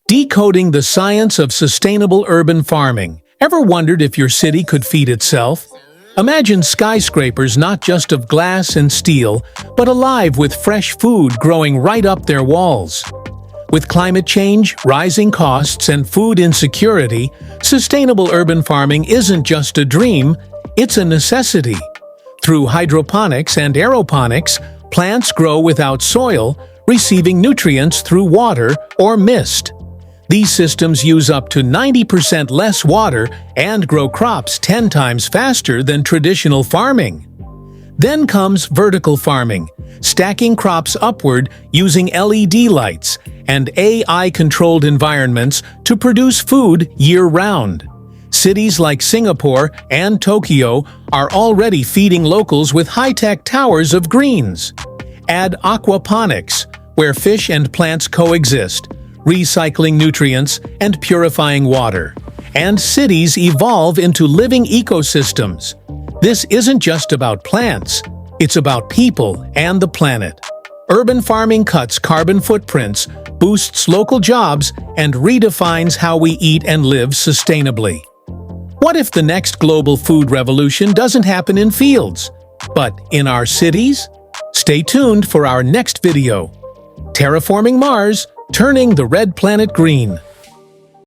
Decoding the science of sustainable urban farming. Ever wondered if your city could feed itself? Imagine skyscrapers not just of glass and steel, but alive with fresh food growing right up their walls. With climate change, rising costs, and food insecurity, sustainable urban farming isn't just a dream, it's a necessity. Through hydroponics and aeroponics, plants grow without soil, receiving nutrients through water or mist. These systems use up to 90% less water and grow crops 10 times faster than traditional farming. Then comes vertical farming, stacking crops upward using LED lights and AI-controlled environments to produce food year-round. Cities like Singapore and Tokyo are already feeding locals with high-tech towers of greens. Add aquaponics, where fish and plants coexist, recycling nutrients and purifying water. And cities evolve into living ecosystems. This isn't just about plants, it's about people and the planet. Urban farming cuts carbon footprints, boosts local jobs, and redefines how we eat and live sustainably. What if the next global food revolution doesn't happen in fields, but in our cities? Stay tuned for our next video. Terraforming Mars, turning the red planet green.